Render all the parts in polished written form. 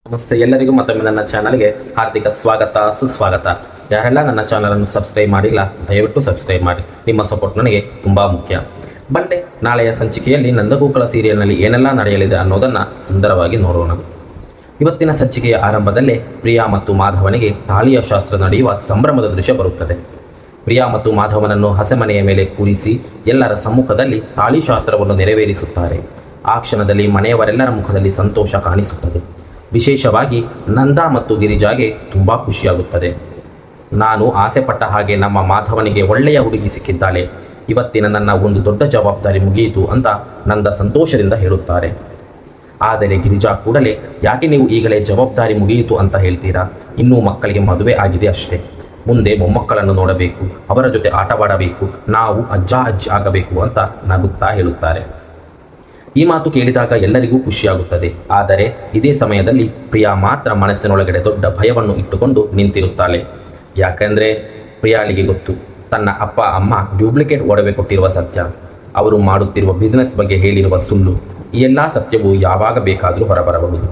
ನಮಸ್ತೆ ಎಲ್ಲರಿಗೂ ಮತ್ತೊಮ್ಮೆ ನನ್ನ ಚಾನಲ್ಗೆ ಹಾರ್ದಿಕ ಸ್ವಾಗತ ಸುಸ್ವಾಗತ. ಯಾರೆಲ್ಲ ನನ್ನ ಚಾನಲನ್ನು ಸಬ್ಸ್ಕ್ರೈಬ್ ಮಾಡಿಲ್ಲ ದಯವಿಟ್ಟು ಸಬ್ಸ್ಕ್ರೈಬ್ ಮಾಡಿ. ನಿಮ್ಮ ಸಪೋರ್ಟ್ ನನಗೆ ತುಂಬ ಮುಖ್ಯ. ಬಂದೆ ನಾಳೆಯ ಸಂಚಿಕೆಯಲ್ಲಿ ನಂದಗೋಕುಲ ಸೀರಿಯಲ್ನಲ್ಲಿ ಏನೆಲ್ಲ ನಡೆಯಲಿದೆ ಅನ್ನೋದನ್ನು ಸುಂದರವಾಗಿ ನೋಡೋಣ. ಇವತ್ತಿನ ಸಂಚಿಕೆಯ ಆರಂಭದಲ್ಲೇ ಪ್ರಿಯಾ ಮತ್ತು ಮಾಧವನಿಗೆ ತಾಳಿಯ ಶಾಸ್ತ್ರ ನಡೆಯುವ ಸಂಭ್ರಮದ ದೃಶ್ಯ ಬರುತ್ತದೆ. ಪ್ರಿಯಾ ಮತ್ತು ಮಾಧವನನ್ನು ಹಸೆಮನೆಯ ಮೇಲೆ ಕೂರಿಸಿ ಎಲ್ಲರ ಸಮ್ಮುಖದಲ್ಲಿ ತಾಳಿ ಶಾಸ್ತ್ರವನ್ನು ನೆರವೇರಿಸುತ್ತಾರೆ. ಆ ಕ್ಷಣದಲ್ಲಿ ಮನೆಯವರೆಲ್ಲರ ಮುಖದಲ್ಲಿ ಸಂತೋಷ ಕಾಣಿಸುತ್ತದೆ. ವಿಶೇಷವಾಗಿ ನಂದಾ ಮತ್ತು ಗಿರಿಜಾಗೆ ತುಂಬ ಖುಷಿಯಾಗುತ್ತದೆ. ನಾನು ಆಸೆಪಟ್ಟ ಹಾಗೆ ನಮ್ಮ ಮಾಧವನಿಗೆ ಒಳ್ಳೆಯ ಹುಡುಗಿ ಸಿಕ್ಕಿದ್ದಾಳೆ, ಇವತ್ತಿನ ನನ್ನ ಒಂದು ದೊಡ್ಡ ಜವಾಬ್ದಾರಿ ಮುಗಿಯಿತು ಅಂತ ನಂದ ಸಂತೋಷದಿಂದ ಹೇಳುತ್ತಾರೆ. ಆದರೆ ಗಿರಿಜಾ ಕೂಡಲೇ ಯಾಕೆ ನೀವು ಈಗಲೇ ಜವಾಬ್ದಾರಿ ಮುಗಿಯಿತು ಅಂತ ಹೇಳ್ತೀರಾ? ಇನ್ನೂ ಮಕ್ಕಳಿಗೆ ಮದುವೆ ಆಗಿದೆ ಅಷ್ಟೇ, ಮುಂದೆ ಮೊಮ್ಮಕ್ಕಳನ್ನು ನೋಡಬೇಕು, ಅವರ ಜೊತೆ ಆಟವಾಡಬೇಕು, ನಾವು ಅಜ್ಜ ಅಜ್ಜಿ ಆಗಬೇಕು ಅಂತ ನಗುತ್ತಾ ಹೇಳುತ್ತಾರೆ. ಈ ಮಾತು ಕೇಳಿದಾಗ ಎಲ್ಲರಿಗೂ ಖುಷಿಯಾಗುತ್ತದೆ. ಆದರೆ ಇದೇ ಸಮಯದಲ್ಲಿ ಪ್ರಿಯಾ ಮಾತ್ರ ಮನಸ್ಸಿನೊಳಗಡೆ ದೊಡ್ಡ ಭಯವನ್ನು ಇಟ್ಟುಕೊಂಡು ನಿಂತಿರುತ್ತಾಳೆ. ಯಾಕೆಂದರೆ ಪ್ರಿಯಾಳಿಗೆ ಗೊತ್ತು, ತನ್ನ ಅಪ್ಪ ಅಮ್ಮ ಡ್ಯೂಪ್ಲಿಕೇಟ್ ಒಡವೆ ಕೊಟ್ಟಿರುವ ಸತ್ಯ, ಅವರು ಮಾಡುತ್ತಿರುವ ಬಿಸ್ನೆಸ್ ಬಗ್ಗೆ ಹೇಳಿರುವ ಸುಳ್ಳು, ಈ ಎಲ್ಲ ಸತ್ಯವು ಯಾವಾಗ ಬೇಕಾದರೂ ಹೊರಬರಬಹುದು.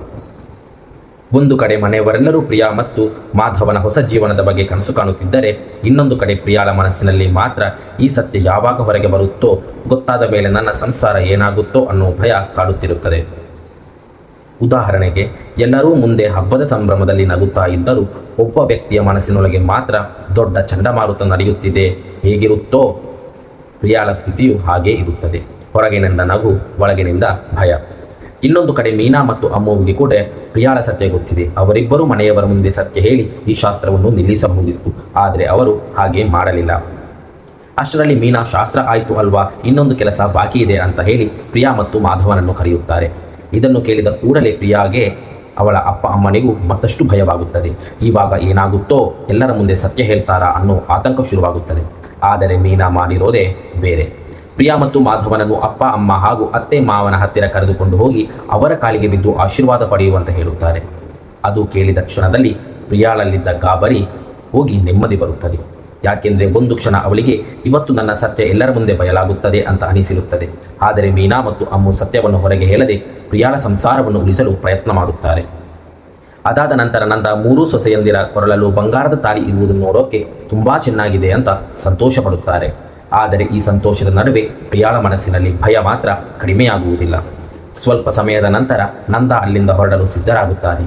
ಒಂದು ಕಡೆ ಮನೆಯವರೆಲ್ಲರೂ ಪ್ರಿಯಾ ಮತ್ತು ಮಾಧವನ ಹೊಸ ಜೀವನದ ಬಗ್ಗೆ ಕನಸು ಕಾಣುತ್ತಿದ್ದರೆ, ಇನ್ನೊಂದು ಕಡೆ ಪ್ರಿಯಾಳ ಮನಸ್ಸಿನಲ್ಲಿ ಮಾತ್ರ ಈ ಸತ್ಯ ಯಾವಾಗ ಹೊರಗೆ ಬರುತ್ತೋ, ಗೊತ್ತಾದ ಮೇಲೆ ನನ್ನ ಸಂಸಾರ ಏನಾಗುತ್ತೋ ಅನ್ನೋ ಭಯ ಕಾಡುತ್ತಿರುತ್ತದೆ. ಉದಾಹರಣೆಗೆ, ಎಲ್ಲರೂ ಮುಂದೆ ಹಬ್ಬದ ಸಂಭ್ರಮದಲ್ಲಿ ನಗುತ್ತಾ ಇದ್ದರೂ ಒಬ್ಬ ವ್ಯಕ್ತಿಯ ಮನಸ್ಸಿನೊಳಗೆ ಮಾತ್ರ ದೊಡ್ಡ ಚಂಡಮಾರುತ ನಡೆಯುತ್ತಿದೆ, ಹೇಗಿರುತ್ತೋ ಪ್ರಿಯಾಳ ಸ್ಥಿತಿಯು ಹಾಗೇ ಇರುತ್ತದೆ. ಹೊರಗಿನಿಂದ ನಗು, ಒಳಗಿನಿಂದ ಭಯ. ಇನ್ನೊಂದು ಕಡೆ ಮೀನಾ ಮತ್ತು ಅಮ್ಮುವಿಗೆ ಕೂಡ ಪ್ರಿಯಾಳ ಸತ್ಯ ಗೊತ್ತಿದೆ. ಅವರಿಬ್ಬರೂ ಮನೆಯವರ ಮುಂದೆ ಸತ್ಯ ಹೇಳಿ ಈ ಶಾಸ್ತ್ರವನ್ನು ನಿಲ್ಲಿಸಬಹುದಿತ್ತು, ಆದರೆ ಅವರು ಹಾಗೆ ಮಾಡಲಿಲ್ಲ. ಅಷ್ಟರಲ್ಲಿ ಮೀನಾ ಶಾಸ್ತ್ರ ಆಯಿತು ಅಲ್ವಾ, ಇನ್ನೊಂದು ಕೆಲಸ ಬಾಕಿ ಇದೆ ಅಂತ ಹೇಳಿ ಪ್ರಿಯಾ ಮತ್ತು ಮಾಧವನನ್ನು ಕರೆಯುತ್ತಾರೆ. ಇದನ್ನು ಕೇಳಿದ ಕೂಡಲೇ ಪ್ರಿಯಾಗೆ ಅವಳ ಅಪ್ಪ ಅಮ್ಮನಿಗೂ ಮತ್ತಷ್ಟು ಭಯವಾಗುತ್ತದೆ. ಇವಾಗ ಏನಾಗುತ್ತೋ, ಎಲ್ಲರ ಮುಂದೆ ಸತ್ಯ ಹೇಳ್ತಾರಾ ಅನ್ನೋ ಆತಂಕ ಶುರುವಾಗುತ್ತದೆ. ಆದರೆ ಮೀನಾ ಮಾಡಿರೋದೇ ಬೇರೆ. ಪ್ರಿಯಾ ಮತ್ತು ಮಾಧವನನ್ನು ಅಪ್ಪ ಅಮ್ಮ ಹಾಗೂ ಅತ್ತೆ ಮಾವನ ಹತ್ತಿರ ಕರೆದುಕೊಂಡು ಹೋಗಿ ಅವರ ಕಾಲಿಗೆ ಬಿದ್ದು ಆಶೀರ್ವಾದ ಪಡೆಯುವಂತೆ ಹೇಳುತ್ತಾರೆ. ಅದು ಕೇಳಿದ ಕ್ಷಣದಲ್ಲಿ ಪ್ರಿಯಾಳಲ್ಲಿದ್ದ ಗಾಬರಿ ಹೋಗಿ ನೆಮ್ಮದಿ ಬರುತ್ತದೆ. ಯಾಕೆಂದರೆ ಒಂದು ಕ್ಷಣ ಅವಳಿಗೆ ಇವತ್ತು ನನ್ನ ಸತ್ಯ ಎಲ್ಲರ ಮುಂದೆ ಬಯಲಾಗುತ್ತದೆ ಅಂತ ಅನಿಸಿರುತ್ತದೆ. ಆದರೆ ಮೀನಾ ಮತ್ತು ಅಮ್ಮು ಸತ್ಯವನ್ನು ಹೊರಗೆ ಹೇಳದೆ ಪ್ರಿಯಾಳ ಸಂಸಾರವನ್ನು ಉಳಿಸಲು ಪ್ರಯತ್ನ ಮಾಡುತ್ತಾರೆ. ಅದಾದ ನಂತರ ನಂದ ಮೂರೂ ಸೊಸೆಯಂದಿರ ಕೊರಳಲು ಬಂಗಾರದ ತಾಳಿ ಇರುವುದನ್ನು ನೋಡೋಕೆ ತುಂಬ ಚೆನ್ನಾಗಿದೆ ಅಂತ ಸಂತೋಷ ಪಡುತ್ತಾರೆ. ಆದರೆ ಈ ಸಂತೋಷದ ನಡುವೆ ಪ್ರಿಯಾಳ ಮನಸ್ಸಿನಲ್ಲಿ ಭಯ ಮಾತ್ರ ಕಡಿಮೆಯಾಗುವುದಿಲ್ಲ. ಸ್ವಲ್ಪ ಸಮಯದ ನಂತರ ನಂದ ಅಲ್ಲಿಂದ ಹೊರಡಲು ಸಿದ್ಧರಾಗುತ್ತಾರೆ.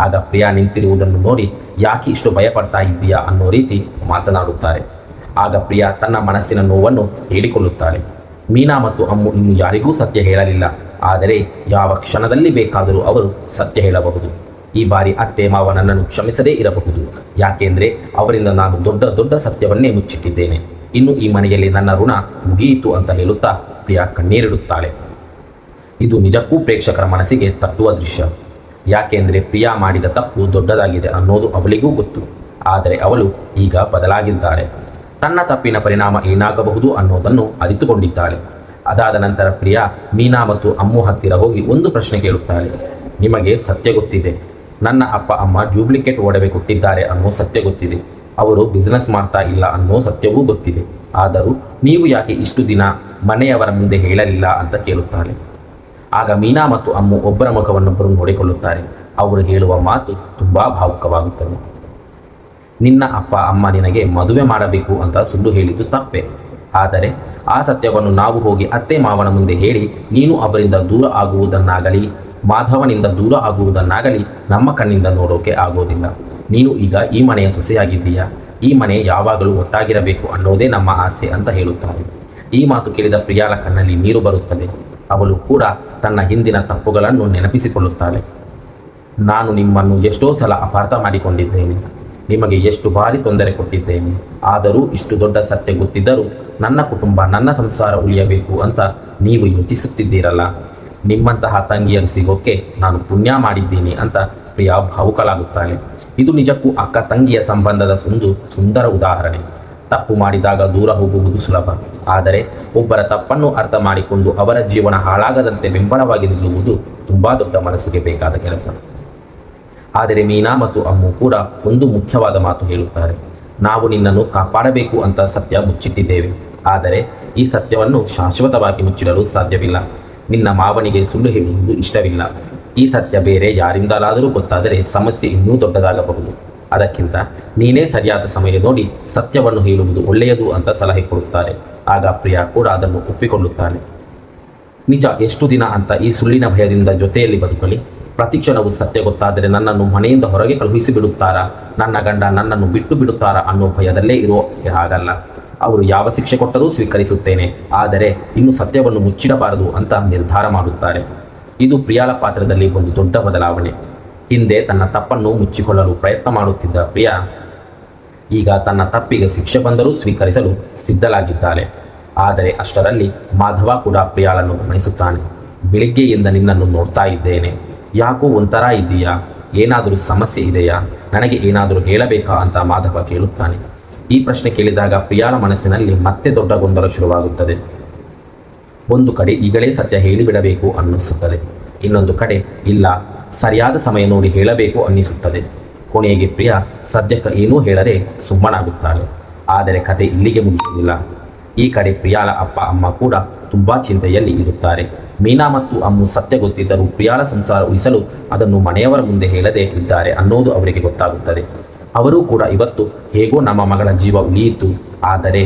ಆಗ ಪ್ರಿಯಾ ನಿಂತಿರುವುದನ್ನು ನೋಡಿ ಯಾಕೆ ಇಷ್ಟು ಭಯಪಡ್ತಾ ಇದ್ದೀಯಾ ಅನ್ನೋ ರೀತಿ ಮಾತನಾಡುತ್ತಾರೆ. ಆಗ ಪ್ರಿಯಾ ತನ್ನ ಮನಸ್ಸಿನ ನೋವನ್ನು ಹೇಳಿಕೊಳ್ಳುತ್ತಾಳೆ. ಮೀನಾ ಮತ್ತು ಅಮ್ಮು ಇನ್ನು ಯಾರಿಗೂ ಸತ್ಯ ಹೇಳಲಿಲ್ಲ, ಆದರೆ ಯಾವ ಕ್ಷಣದಲ್ಲಿ ಬೇಕಾದರೂ ಅವರು ಸತ್ಯ ಹೇಳಬಹುದು. ಈ ಬಾರಿ ಅತ್ತೆ ಮಾವ ನನ್ನನ್ನು ಕ್ಷಮಿಸದೇ ಇರಬಹುದು, ಯಾಕೆಂದರೆ ಅವರಿಂದ ನಾನು ದೊಡ್ಡ ದೊಡ್ಡ ಸತ್ಯವನ್ನೇ ಮುಚ್ಚಿಟ್ಟಿದ್ದೇನೆ. ಇನ್ನು ಈ ಮನೆಯಲ್ಲಿ ನನ್ನ ಋಣ ಮುಗಿಯಿತು ಅಂತ ಹೇಳುತ್ತಾ ಪ್ರಿಯಾ ಕಣ್ಣೀರಿಡುತ್ತಾಳೆ. ಇದು ನಿಜಕ್ಕೂ ಪ್ರೇಕ್ಷಕರ ಮನಸ್ಸಿಗೆ ತಟ್ಟುವ ದೃಶ್ಯ. ಯಾಕೆಂದರೆ ಪ್ರಿಯಾ ಮಾಡಿದ ತಪ್ಪು ದೊಡ್ಡದಾಗಿದೆ ಅನ್ನೋದು ಅವಳಿಗೂ ಗೊತ್ತು. ಆದರೆ ಅವಳು ಈಗ ಬದಲಾಗಿದ್ದಾಳೆ. ತನ್ನ ತಪ್ಪಿನ ಪರಿಣಾಮ ಏನಾಗಬಹುದು ಅನ್ನೋದನ್ನು ಅರಿತುಕೊಂಡಿದ್ದಾಳೆ. ಅದಾದ ನಂತರ ಪ್ರಿಯಾ ಮೀನಾ ಮತ್ತು ಅಮ್ಮು ಹತ್ತಿರ ಹೋಗಿ ಒಂದು ಪ್ರಶ್ನೆ ಕೇಳುತ್ತಾಳೆ. ನಿಮಗೆ ಸತ್ಯ ಗೊತ್ತಿದೆ, ನನ್ನ ಅಪ್ಪ ಅಮ್ಮ ಡ್ಯೂಪ್ಲಿಕೇಟ್ ಒಡವೆ ಕೊಟ್ಟಿದ್ದಾರೆ ಅನ್ನೋ ಸತ್ಯ ಗೊತ್ತಿದೆ, ಅವರು ಬಿಸ್ನೆಸ್ ಮಾಡ್ತಾ ಇಲ್ಲ ಅನ್ನೋ ಸತ್ಯವೂ ಗೊತ್ತಿದೆ, ಆದರೂ ನೀವು ಯಾಕೆ ಇಷ್ಟು ದಿನ ಮನೆಯವರ ಮುಂದೆ ಹೇಳಲಿಲ್ಲ ಅಂತ ಕೇಳುತ್ತಾಳೆ. ಆಗ ಮೀನಾ ಮತ್ತು ಅಮ್ಮು ಒಬ್ಬರ ಮುಖವನ್ನೊಬ್ಬರು ನೋಡಿಕೊಳ್ಳುತ್ತಾರೆ. ಅವರು ಹೇಳುವ ಮಾತು ತುಂಬ ಭಾವುಕವಾಗುತ್ತದೆ. ನಿನ್ನ ಅಪ್ಪ ಅಮ್ಮ ನಿನಗೆ ಮದುವೆ ಮಾಡಬೇಕು ಅಂತ ಸುಳ್ಳು ಹೇಳಿದ್ದು ತಪ್ಪೆ, ಆದರೆ ಆ ಸತ್ಯವನ್ನು ನಾವು ಹೋಗಿ ಅತ್ತೆ ಮಾವನ ಮುಂದೆ ಹೇಳಿ ನೀನು ಅವರಿಂದ ದೂರ ಆಗುವುದನ್ನಾಗಲಿ ಮಾಧವನಿಂದ ದೂರ ಆಗುವುದನ್ನಾಗಲಿ ನಮ್ಮ ಕಣ್ಣಿಂದ ನೋಡೋಕೆ ಆಗೋದಿಲ್ಲ. ನೀನು ಈಗ ಈ ಮನೆಯ ಸೊಸೆಯಾಗಿದ್ದೀಯಾ, ಈ ಮನೆ ಯಾವಾಗಲೂ ಒಟ್ಟಾಗಿರಬೇಕು ಅನ್ನೋದೇ ನಮ್ಮ ಆಸೆ ಅಂತ ಹೇಳುತ್ತಾರೆ. ಈ ಮಾತು ಕೇಳಿದ ಪ್ರಿಯಾಳ ಕಣ್ಣಲ್ಲಿ ನೀರು ಬರುತ್ತದೆ. ಅವಳು ಕೂಡ ತನ್ನ ಹಿಂದಿನ ತಪ್ಪುಗಳನ್ನು ನೆನಪಿಸಿಕೊಳ್ಳುತ್ತಾಳೆ. ನಾನು ನಿಮ್ಮನ್ನು ಎಷ್ಟೋ ಸಲ ಅಪಾರ್ಥ ಮಾಡಿಕೊಂಡಿದ್ದೇನೆ, ನಿಮಗೆ ಎಷ್ಟು ಬಾರಿ ತೊಂದರೆ ಕೊಟ್ಟಿದ್ದೇನೆ, ಆದರೂ ಇಷ್ಟು ದೊಡ್ಡ ಸತ್ಯ ಗೊತ್ತಿದ್ದರೂ ನನ್ನ ಕುಟುಂಬ ನನ್ನ ಸಂಸಾರ ಉಳಿಯಬೇಕು ಅಂತ ನೀವು ಯೋಚಿಸುತ್ತಿದ್ದೀರಲ್ಲ, ನಿಮ್ಮಂತಹ ತಂಗಿಯರು ಸಿಗೋಕ್ಕೆ ನಾನು ಪುಣ್ಯ ಮಾಡಿದ್ದೀನಿ ಅಂತ ಪ್ರಿಯಾ ಭಾವುಕಲಾಗುತ್ತಾಳೆ. ಇದು ನಿಜಕ್ಕೂ ಅಕ್ಕ ತಂಗಿಯ ಸಂಬಂಧದ ಒಂದು ಸುಂದರ ಉದಾಹರಣೆ. ತಪ್ಪು ಮಾಡಿದಾಗ ದೂರ ಹೋಗುವುದು ಸುಲಭ, ಆದರೆ ಒಬ್ಬರ ತಪ್ಪನ್ನು ಅರ್ಥ ಮಾಡಿಕೊಂಡು ಅವರ ಜೀವನ ಹಾಳಾಗದಂತೆ ಬೆಂಬಲವಾಗಿ ನಿಲ್ಲುವುದು ತುಂಬ ದೊಡ್ಡ ಮನಸ್ಸಿಗೆ ಬೇಕಾದ ಕೆಲಸ. ಆದರೆ ಮೀನಾ ಮತ್ತು ಅಮ್ಮು ಕೂಡ ಒಂದು ಮುಖ್ಯವಾದ ಮಾತು ಹೇಳುತ್ತಾರೆ. ನಾವು ನಿನ್ನನ್ನು ಕಾಪಾಡಬೇಕು ಅಂತ ಸತ್ಯ ಮುಚ್ಚಿಟ್ಟಿದ್ದೇವೆ, ಆದರೆ ಈ ಸತ್ಯವನ್ನು ಶಾಶ್ವತವಾಗಿ ಮುಚ್ಚಿಡಲು ಸಾಧ್ಯವಿಲ್ಲ. ನಿನ್ನ ಮಾವನಿಗೆ ಸುಳ್ಳು ಹೇಳುವುದು ಇಷ್ಟವಿಲ್ಲ. ಈ ಸತ್ಯ ಬೇರೆ ಯಾರಿಂದಲಾದರೂ ಗೊತ್ತಾದರೆ ಸಮಸ್ಯೆ ಇನ್ನೂ ದೊಡ್ಡದಾಗಬಹುದು. ಅದಕ್ಕಿಂತ ನೀನೇ ಸರಿಯಾದ ಸಮಯ ನೋಡಿ ಸತ್ಯವನ್ನು ಹೇಳುವುದು ಒಳ್ಳೆಯದು ಅಂತ ಸಲಹೆ ಕೊಡುತ್ತಾರೆ. ಆಗ ಪ್ರಿಯಾ ಕೂಡ ಅದನ್ನು ಒಪ್ಪಿಕೊಳ್ಳುತ್ತಾನೆ. ನಿಜ ಎಷ್ಟು ದಿನ ಅಂತ ಈ ಸುಳ್ಳಿನ ಭಯದಿಂದ ಜೊತೆಯಲ್ಲಿ ಬದುಕಲಿ? ಪ್ರತಿಕ್ಷಣವು ಸತ್ಯ ಗೊತ್ತಾದರೆ ನನ್ನನ್ನು ಮನೆಯಿಂದ ಹೊರಗೆ ಕಳುಹಿಸಿ ಬಿಡುತ್ತಾರಾ, ನನ್ನ ಗಂಡ ನನ್ನನ್ನು ಬಿಟ್ಟು ಬಿಡುತ್ತಾರಾ ಅನ್ನೋ ಭಯದಲ್ಲೇ ಇರೋಕೆ ಆಗಲ್ಲ. ಅವರು ಯಾವ ಶಿಕ್ಷೆ ಕೊಟ್ಟರೂ ಸ್ವೀಕರಿಸುತ್ತೇನೆ, ಆದರೆ ಇನ್ನು ಸತ್ಯವನ್ನು ಮುಚ್ಚಿಡಬಾರದು ಅಂತ ನಿರ್ಧಾರ ಮಾಡುತ್ತಾರೆ. ಇದು ಪ್ರಿಯಾಳ ಪಾತ್ರದಲ್ಲಿ ಒಂದು ದೊಡ್ಡ ಬದಲಾವಣೆ. ಹಿಂದೆ ತನ್ನ ತಪ್ಪನ್ನು ಮುಚ್ಚಿಕೊಳ್ಳಲು ಪ್ರಯತ್ನ ಮಾಡುತ್ತಿದ್ದ ಪ್ರಿಯಾ ಈಗ ತನ್ನ ತಪ್ಪಿಗೆ ಶಿಕ್ಷೆ ಬಂದರೂ ಸ್ವೀಕರಿಸಲು ಸಿದ್ಧಲಾಗಿದ್ದಾಳೆ. ಆದರೆ ಅಷ್ಟರಲ್ಲಿ ಮಾಧವ ಕೂಡ ಪ್ರಿಯಾಳನ್ನು ಗಮನಿಸುತ್ತಾನೆ. ಬೆಳಿಗ್ಗೆಯಿಂದ ನಿನ್ನನ್ನು ನೋಡ್ತಾ ಇದ್ದೇನೆ, ಯಾಕೋ ಒಂಥರ ಇದ್ದೀಯಾ? ಏನಾದರೂ ಸಮಸ್ಯೆ ಇದೆಯಾ? ನನಗೆ ಏನಾದರೂ ಹೇಳಬೇಕಾ ಅಂತ ಮಾಧವ ಕೇಳುತ್ತಾನೆ. ಈ ಪ್ರಶ್ನೆ ಕೇಳಿದಾಗ ಪ್ರಿಯಾಳ ಮನಸ್ಸಿನಲ್ಲಿ ಮತ್ತೆ ದೊಡ್ಡ ಗೊಂದಲ ಶುರುವಾಗುತ್ತದೆ. ಒಂದು ಕಡೆ ಈಗಲೇ ಸತ್ಯ ಹೇಳಿಬಿಡಬೇಕು ಅನ್ನಿಸುತ್ತದೆ, ಇನ್ನೊಂದು ಕಡೆ ಇಲ್ಲ, ಸರಿಯಾದ ಸಮಯ ನೋಡಿ ಹೇಳಬೇಕು ಅನ್ನಿಸುತ್ತದೆ. ಕೊನೆಗೆ ಪ್ರಿಯಾ ಸದ್ಯಕ್ಕೆ ಏನೂ ಹೇಳದೆ ಸುಮ್ಮನಾಗುತ್ತಾಳೆ. ಆದರೆ ಕತೆ ಇಲ್ಲಿಗೆ ಮುಗಿಯುವುದಿಲ್ಲ. ಈ ಕಡೆ ಪ್ರಿಯಾಳ ಅಪ್ಪ ಅಮ್ಮ ಕೂಡ ತುಂಬ ಚಿಂತೆಯಲ್ಲಿ ಇರುತ್ತಾರೆ. ಮೀನಾ ಮತ್ತು ಅಮ್ಮು ಸತ್ಯ ಗೊತ್ತಿದ್ದರೂ ಪ್ರಿಯಾಳ ಸಂಸಾರ ಉಳಿಸಲು ಅದನ್ನು ಮನೆಯವರ ಮುಂದೆ ಹೇಳದೆ ಇದ್ದಾರೆ ಅನ್ನೋದು ಅವರಿಗೆ ಗೊತ್ತಾಗುತ್ತದೆ. ಅವರೂ ಕೂಡ ಇವತ್ತು ಹೇಗೋ ನಮ್ಮ ಮಗಳ ಜೀವ ಉಳಿಯಿತು, ಆದರೆ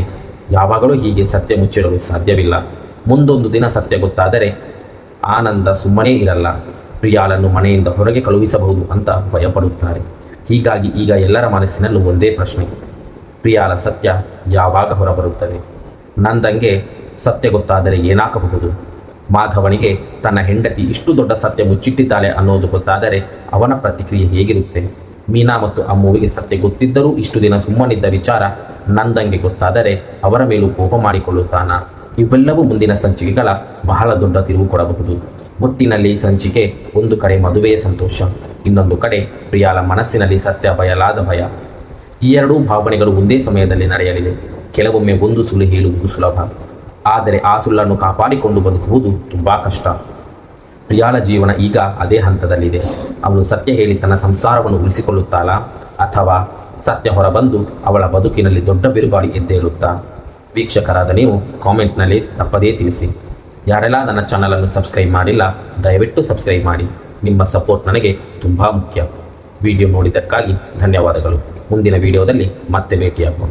ಯಾವಾಗಲೂ ಹೀಗೆ ಸತ್ಯ ಮುಚ್ಚಿಡಲು ಸಾಧ್ಯವಿಲ್ಲ. ಮುಂದೊಂದು ದಿನ ಸತ್ಯ ಗೊತ್ತಾದರೆ ಆನಂದ ಸುಮ್ಮನೇ ಇರಲ್ಲ. ಪ್ರಿಯಾಳನ್ನು ಮನೆಯಿಂದ ಹೊರಗೆ ಕಳುಹಿಸಬಹುದು ಅಂತ ಭಯಪಡುತ್ತಾರೆ. ಹೀಗಾಗಿ ಈಗ ಎಲ್ಲರ ಮನಸ್ಸಿನಲ್ಲೂ ಒಂದೇ ಪ್ರಶ್ನೆ, ಪ್ರಿಯಾಳ ಸತ್ಯ ಯಾವಾಗ ಹೊರಬರುತ್ತದೆ? ನಂದಂಗೆ ಸತ್ಯ ಗೊತ್ತಾದರೆ ಏನಾಗಬಹುದು? ಮಾಧವನಿಗೆ ತನ್ನ ಹೆಂಡತಿ ಇಷ್ಟು ದೊಡ್ಡ ಸತ್ಯ ಮುಚ್ಚಿಟ್ಟಿದ್ದಾಳೆ ಅನ್ನೋದು ಗೊತ್ತಾದರೆ ಅವನ ಪ್ರತಿಕ್ರಿಯೆ ಹೇಗಿರುತ್ತೆ? ಮೀನಾ ಮತ್ತು ಅಮ್ಮುವಿಗೆ ಸತ್ಯ ಗೊತ್ತಿದ್ದರೂ ಇಷ್ಟು ದಿನ ಸುಮ್ಮನಿದ್ದ ವಿಚಾರ ನಂದಂಗೆ ಗೊತ್ತಾದರೆ ಅವರ ಮೇಲೂ ಕೋಪ ಮಾಡಿಕೊಳ್ಳುತ್ತಾನ? ಇವೆಲ್ಲವೂ ಮುಂದಿನ ಸಂಚಿಕೆಗಳ ಬಹಳ ದೊಡ್ಡ ತಿರುವು ಕೊಡಬಹುದು. ಒಟ್ಟಿನಲ್ಲಿ ಸಂಚಿಕೆ ಒಂದು ಕಡೆ ಮದುವೆಯ ಸಂತೋಷ, ಇನ್ನೊಂದು ಕಡೆ ಪ್ರಿಯಾಳ ಮನಸ್ಸಿನಲ್ಲಿ ಸತ್ಯ ಬಯಲಾದ ಭಯ. ಈ ಎರಡೂ ಭಾವನೆಗಳು ಒಂದೇ ಸಮಯದಲ್ಲಿ ನಡೆಯಲಿದೆ. ಕೆಲವೊಮ್ಮೆ ಒಂದು ಸುಳ್ಳು ಹೇಳುವುದು ಸುಲಭ, ಆದರೆ ಆ ಸುಳ್ಳನ್ನು ಕಾಪಾಡಿಕೊಂಡು ಬದುಕುವುದು ತುಂಬ ಕಷ್ಟ. ಪ್ರಿಯಾಳ ಜೀವನ ಈಗ ಅದೇ ಹಂತದಲ್ಲಿದೆ. ಅವಳು ಸತ್ಯ ಹೇಳಿ ತನ್ನ ಸಂಸಾರವನ್ನು ಉಳಿಸಿಕೊಳ್ಳುತ್ತಾಳಾ, ಅಥವಾ ಸತ್ಯ ಹೊರಬಂದು ಅವಳ ಬದುಕಿನಲ್ಲಿ ದೊಡ್ಡ ಬಿರುಗಾಳಿ ಎದ್ದೇಳುತ್ತಾ? ವೀಕ್ಷಕರಾದ ನೀವು ಕಾಮೆಂಟ್ನಲ್ಲಿ ತಪ್ಪದೇ ತಿಳಿಸಿ. ಯಾರೆಲ್ಲ ನನ್ನ ಚಾನಲನ್ನು ಸಬ್ಸ್ಕ್ರೈಬ್ ಮಾಡಿಲ್ಲ, ದಯವಿಟ್ಟು ಸಬ್ಸ್ಕ್ರೈಬ್ ಮಾಡಿ. ನಿಮ್ಮ ಸಪೋರ್ಟ್ ನನಗೆ ತುಂಬ ಮುಖ್ಯ. ವಿಡಿಯೋ ನೋಡಿದ್ದಕ್ಕಾಗಿ ಧನ್ಯವಾದಗಳು. ಮುಂದಿನ ವಿಡಿಯೋದಲ್ಲಿ ಮತ್ತೆ ಭೇಟಿಯಾಗೋಣ.